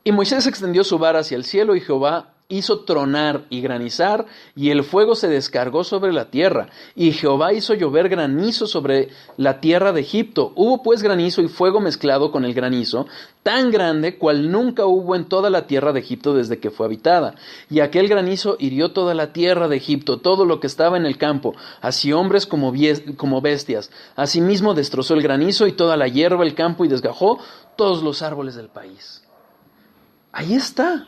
Y Moisés extendió su vara hacia el cielo, y Jehová hizo tronar y granizar, y el fuego se descargó sobre la tierra, y Jehová hizo llover granizo sobre la tierra de Egipto. Hubo pues granizo y fuego mezclado con el granizo, tan grande cual nunca hubo en toda la tierra de Egipto desde que fue habitada. Y aquel granizo hirió toda la tierra de Egipto, todo lo que estaba en el campo, así hombres como bestias. Asimismo destrozó el granizo y toda la hierba del campo, y desgajó todos los árboles del país. Ahí está.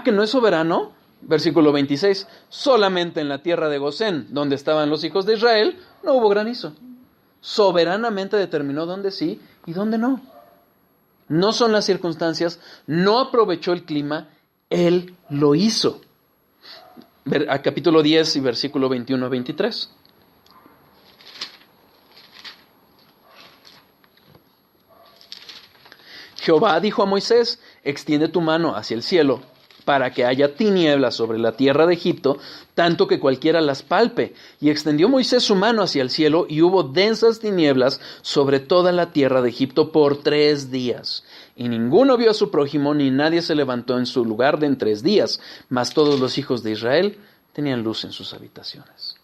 ¿Que no es soberano? Versículo 26. Solamente en la tierra de Gosén, donde estaban los hijos de Israel, no hubo granizo. Soberanamente determinó dónde sí y dónde no. No son las circunstancias, no aprovechó el clima, Él lo hizo. A capítulo 10 y versículo 21 a 23. Jehová dijo a Moisés: extiende tu mano hacia el cielo, para que haya tinieblas sobre la tierra de Egipto, tanto que cualquiera las palpe. Y extendió Moisés su mano hacia el cielo, y hubo densas tinieblas sobre toda la tierra de Egipto por 3 días. Y ninguno vio a su prójimo, ni nadie se levantó en su lugar en 3 días, mas todos los hijos de Israel tenían luz en sus habitaciones.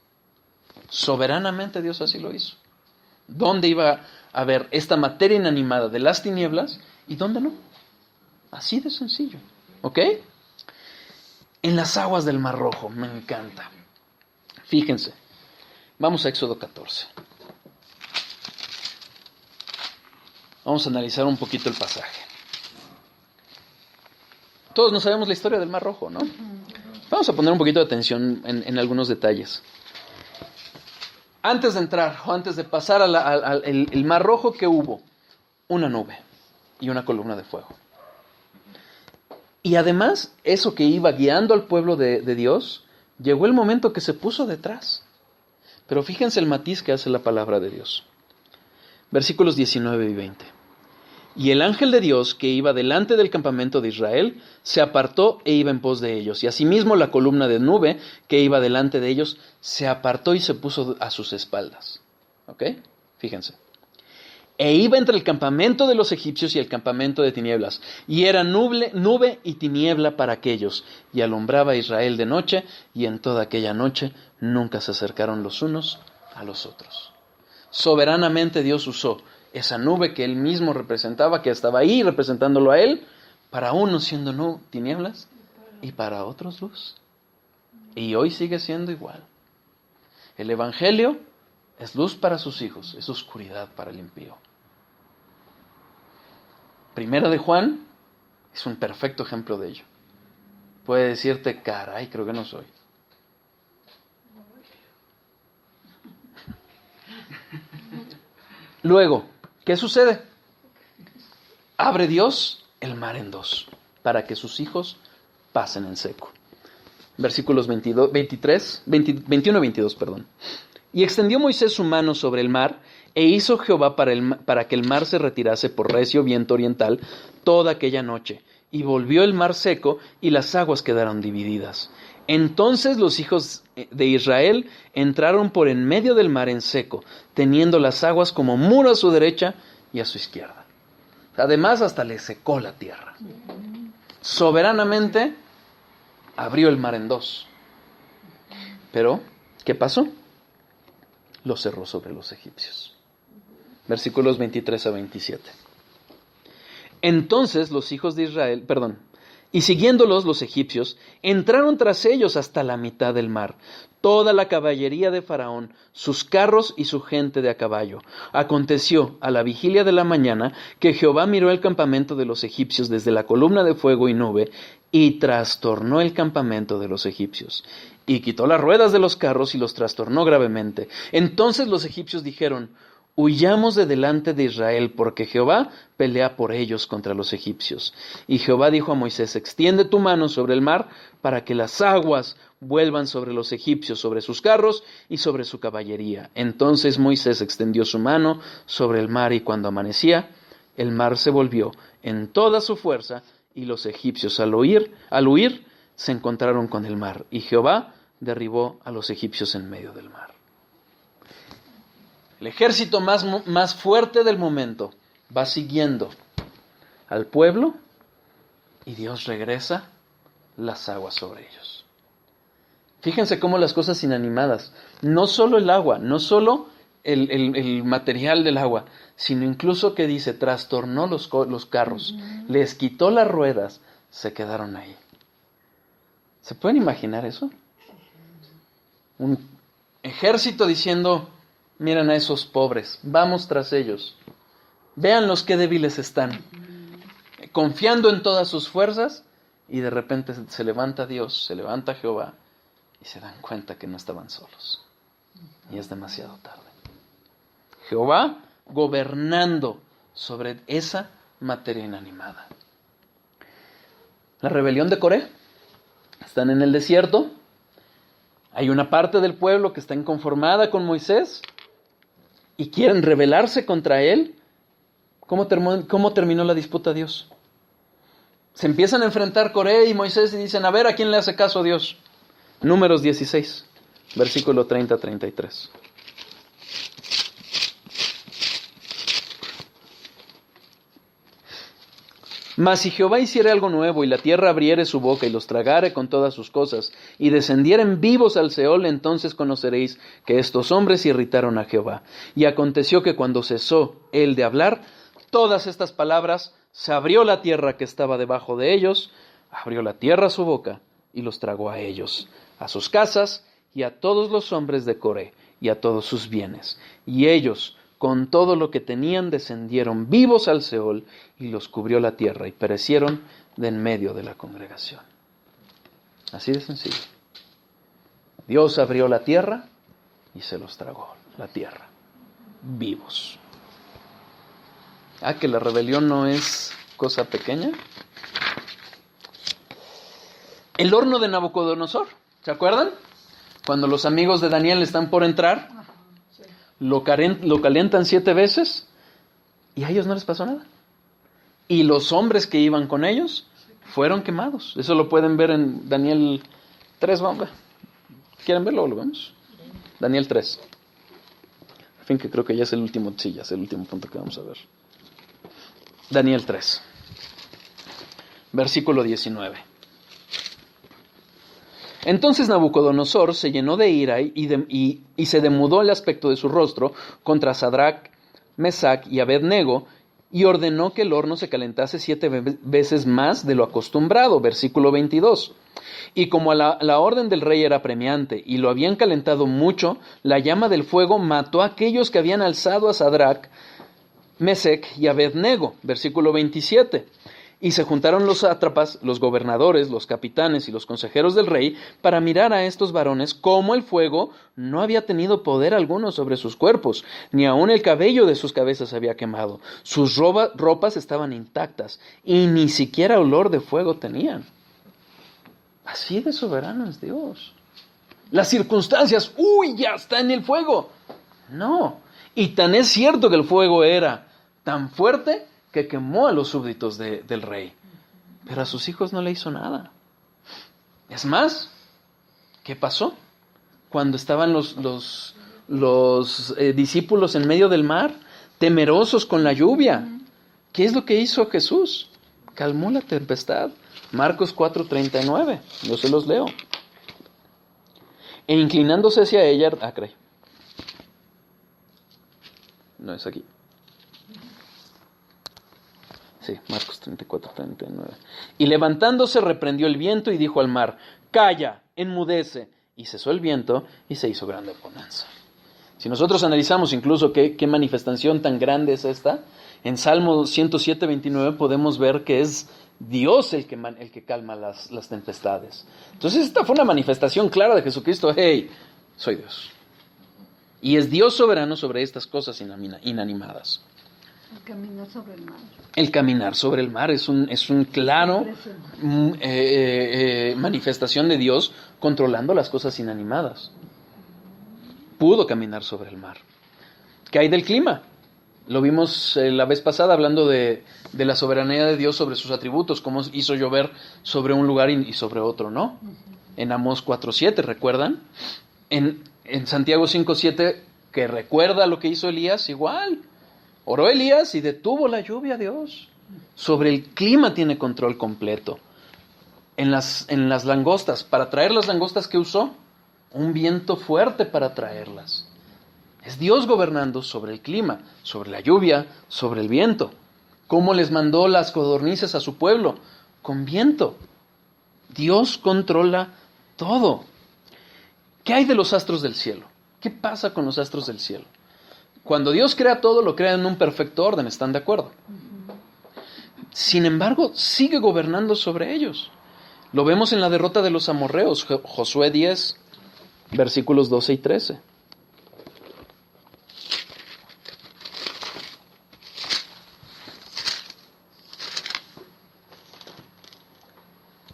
Soberanamente Dios así lo hizo. ¿Dónde iba a haber esta materia inanimada de las tinieblas y dónde no? Así de sencillo, ¿ok? En las aguas del Mar Rojo, me encanta. Fíjense, vamos a Éxodo 14. Vamos a analizar un poquito el pasaje. Todos no sabemos la historia del Mar Rojo, ¿no? Vamos a poner un poquito de atención en algunos detalles. Antes de entrar, o antes de pasar al Mar Rojo, ¿qué hubo? Una nube y una columna de fuego. Y además, eso que iba guiando al pueblo de Dios, llegó el momento que se puso detrás. Pero fíjense el matiz que hace la palabra de Dios. Versículos 19 y 20. Y el ángel de Dios que iba delante del campamento de Israel se apartó e iba en pos de ellos. Y asimismo la columna de nube que iba delante de ellos se apartó y se puso a sus espaldas. ¿Ok? Fíjense. E iba entre el campamento de los egipcios y el campamento de tinieblas, y era nube y tiniebla para aquellos, y alumbraba a Israel de noche, y en toda aquella noche nunca se acercaron los unos a los otros. Soberanamente Dios usó esa nube que Él mismo representaba, que estaba ahí representándolo a Él, para unos siendo tinieblas, y para otros luz. Y hoy sigue siendo igual. El Evangelio es luz para sus hijos, es oscuridad para el impío. Primera de Juan es un perfecto ejemplo de ello. Puede decirte, caray, creo que no soy. Luego, ¿qué sucede? Abre Dios el mar en dos, para que sus hijos pasen en seco. Versículos 21 y 22, perdón. Y extendió Moisés su mano sobre el mar, e hizo Jehová para que el mar se retirase por recio viento oriental toda aquella noche, y volvió el mar seco, y las aguas quedaron divididas. Entonces los hijos de Israel entraron por en medio del mar en seco, teniendo las aguas como muro a su derecha y a su izquierda. Además, hasta le secó la tierra. Soberanamente abrió el mar en dos. Pero, ¿qué pasó? Lo cerró sobre los egipcios. Versículos 23 a 27. Entonces los hijos de Israel, y siguiéndolos los egipcios, entraron tras ellos hasta la mitad del mar, toda la caballería de Faraón, sus carros y su gente de a caballo. Aconteció a la vigilia de la mañana que Jehová miró el campamento de los egipcios desde la columna de fuego y nube, y trastornó el campamento de los egipcios, y quitó las ruedas de los carros y los trastornó gravemente. Entonces los egipcios dijeron: huyamos de delante de Israel, porque Jehová pelea por ellos contra los egipcios. Y Jehová dijo a Moisés: extiende tu mano sobre el mar, para que las aguas vuelvan sobre los egipcios, sobre sus carros y sobre su caballería. Entonces Moisés extendió su mano sobre el mar, y cuando amanecía, el mar se volvió en toda su fuerza, y los egipcios al huir, se encontraron con el mar, y Jehová derribó a los egipcios en medio del mar. El ejército más fuerte del momento va siguiendo al pueblo y Dios regresa las aguas sobre ellos. Fíjense cómo las cosas inanimadas, no solo el agua, no solo el material del agua, sino incluso que dice, trastornó los carros, les quitó las ruedas, se quedaron ahí. ¿Se pueden imaginar eso? Un ejército diciendo, miren a esos pobres, vamos tras ellos. Vean los qué débiles están. Confiando en todas sus fuerzas, y de repente se levanta Dios, se levanta Jehová, y se dan cuenta que no estaban solos. Y es demasiado tarde. Jehová gobernando sobre esa materia inanimada. La rebelión de Coré. Están en el desierto. Hay una parte del pueblo que está inconformada con Moisés y quieren rebelarse contra él. ¿Cómo terminó la disputa Dios? Se empiezan a enfrentar Coré y Moisés y dicen, a ver, ¿a quién le hace caso a Dios? Números 16, versículo 30-33. Mas si Jehová hiciere algo nuevo, y la tierra abriere su boca, y los tragare con todas sus cosas, y descendieren vivos al Seol, entonces conoceréis que estos hombres irritaron a Jehová. Y aconteció que cuando cesó él de hablar todas estas palabras, se abrió la tierra que estaba debajo de ellos, abrió la tierra su boca, y los tragó a ellos, a sus casas, y a todos los hombres de Coré, y a todos sus bienes. Y ellos, con todo lo que tenían, descendieron vivos al Seol, y los cubrió la tierra, y perecieron de en medio de la congregación. Así de sencillo. Dios abrió la tierra, y se los tragó, la tierra, vivos. Que la rebelión no es cosa pequeña. El horno de Nabucodonosor, ¿se acuerdan? Cuando los amigos de Daniel están por entrar, lo calientan 7 veces y a ellos no les pasó nada. Y los hombres que iban con ellos fueron quemados. Eso lo pueden ver en Daniel 3. ¿Quieren verlo o lo vemos? Daniel 3. En fin, que creo que ya es el último, sí, ya es el último punto que vamos a ver. Daniel 3, versículo 19. Entonces Nabucodonosor se llenó de ira y se demudó el aspecto de su rostro contra Sadrach, Mesach y Abednego, y ordenó que el horno se calentase 7 veces más de lo acostumbrado. Versículo 22. Y como la orden del rey era apremiante y lo habían calentado mucho, la llama del fuego mató a aquellos que habían alzado a Sadrach, Mesec y Abednego. Versículo 27. Y se juntaron los sátrapas, los gobernadores, los capitanes y los consejeros del rey para mirar a estos varones cómo el fuego no había tenido poder alguno sobre sus cuerpos, ni aun el cabello de sus cabezas había quemado. Sus ropas estaban intactas y ni siquiera olor de fuego tenían. Así de soberano es Dios. Las circunstancias, ya está en el fuego. No. Y tan es cierto que el fuego era tan fuerte que quemó a los súbditos del rey. Pero a sus hijos no le hizo nada. Es más, ¿qué pasó? Cuando estaban los discípulos en medio del mar, temerosos con la lluvia, ¿qué es lo que hizo Jesús? Calmó la tempestad. Marcos 4:39, yo se los leo. E inclinándose hacia ella, no es aquí. Sí, Marcos 34:39. Y levantándose reprendió el viento y dijo al mar, calla, enmudece. Y cesó el viento y se hizo grande bonanza. Si nosotros analizamos incluso qué manifestación tan grande es esta, en Salmo 107:29 podemos ver que es Dios el que calma las tempestades. Entonces esta fue una manifestación clara de Jesucristo. Hey, soy Dios. Y es Dios soberano sobre estas cosas inanimadas. El caminar sobre el mar. El caminar sobre el mar es un claro manifestación de Dios controlando las cosas inanimadas. Pudo caminar sobre el mar. ¿Qué hay del clima? Lo vimos la vez pasada hablando de la soberanía de Dios sobre sus atributos, cómo hizo llover sobre un lugar y sobre otro, ¿no? En Amós 4:7, ¿recuerdan? En Santiago 5:7, que recuerda lo que hizo Elías, igual. Oró Elías y detuvo la lluvia Dios. Sobre el clima tiene control completo. En las langostas, para traer las langostas, ¿qué usó? Un viento fuerte para traerlas. Es Dios gobernando sobre el clima, sobre la lluvia, sobre el viento. ¿Cómo les mandó las codornices a su pueblo? Con viento. Dios controla todo. ¿Qué hay de los astros del cielo? ¿Qué pasa con los astros del cielo? Cuando Dios crea todo, lo crea en un perfecto orden, ¿están de acuerdo? Sin embargo, sigue gobernando sobre ellos. Lo vemos en la derrota de los amorreos, Josué 10, versículos 12 y 13.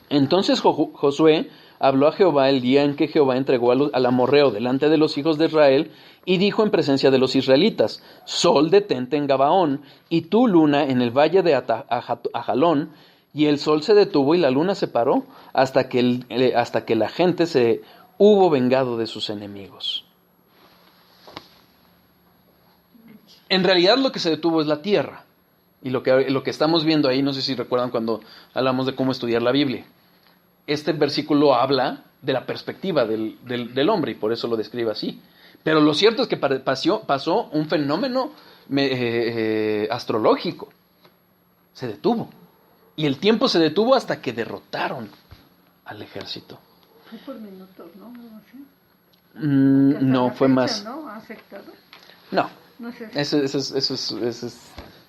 Entonces Josué habló a Jehová el día en que Jehová entregó al amorreo delante de los hijos de Israel y dijo en presencia de los israelitas: Sol, detente en Gabaón, y tú, luna, en el valle de Ajalón. Y el sol se detuvo y la luna se paró hasta que la gente se hubo vengado de sus enemigos. En realidad lo que se detuvo es la tierra. Y lo que estamos viendo ahí, no sé si recuerdan cuando hablamos de cómo estudiar la Biblia. Este versículo habla de la perspectiva del hombre y por eso lo describe así. Pero lo cierto es que pasó un fenómeno astrológico. Se detuvo. Y el tiempo se detuvo hasta que derrotaron al ejército. Fue por minutos, ¿no? Algo así. No, fue fecha, más. ¿no? ¿Ha afectado? No. No sé si...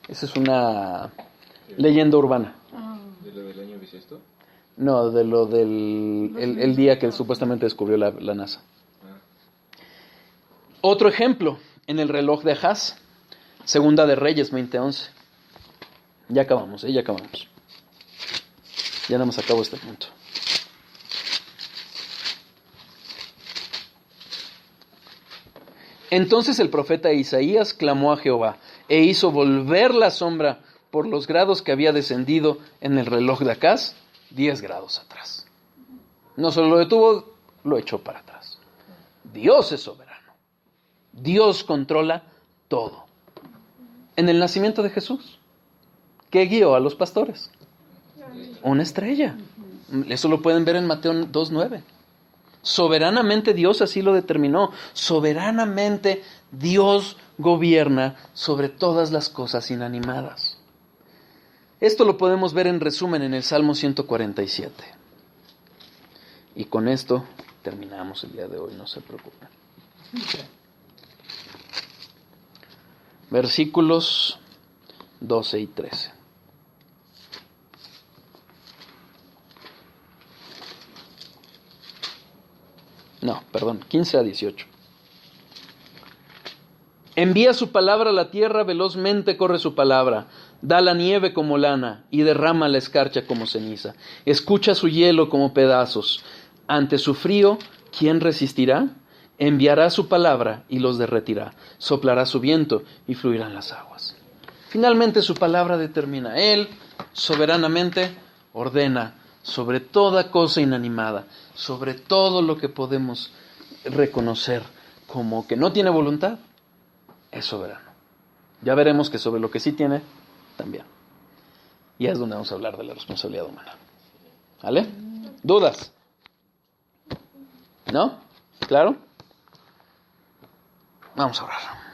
Eso es una leyenda urbana. ¿De lo del año bisiesto? No, de lo del el día que supuestamente descubrió la NASA. Otro ejemplo, en el reloj de Ahaz, Segunda de Reyes 20:11. Ya acabamos. Ya no hemos acabado este punto. Entonces el profeta Isaías clamó a Jehová e hizo volver la sombra por los grados que había descendido en el reloj de Ahaz, 10 grados atrás. No solo lo detuvo, lo echó para atrás. Dios es soberano. Dios controla todo. En el nacimiento de Jesús, ¿qué guió a los pastores? Una estrella. Eso lo pueden ver en Mateo 2:9. Soberanamente Dios así lo determinó. Soberanamente Dios gobierna sobre todas las cosas inanimadas. Esto lo podemos ver en resumen en el Salmo 147. Y con esto terminamos el día de hoy, no se preocupen. Versículos 12 y 13. No, perdón, 15 a 18. Envía su palabra a la tierra, velozmente corre su palabra. Da la nieve como lana y derrama la escarcha como ceniza. Escucha su hielo como pedazos. Ante su frío, ¿quién resistirá? Enviará su palabra y los derretirá. Soplará su viento y fluirán las aguas. Finalmente su palabra determina. Él soberanamente ordena sobre toda cosa inanimada, sobre todo lo que podemos reconocer como que no tiene voluntad, es soberano. Ya veremos que sobre lo que sí tiene, también. Y es donde vamos a hablar de la responsabilidad humana. ¿Vale? ¿Dudas? ¿No? ¿Claro? Vamos a orar.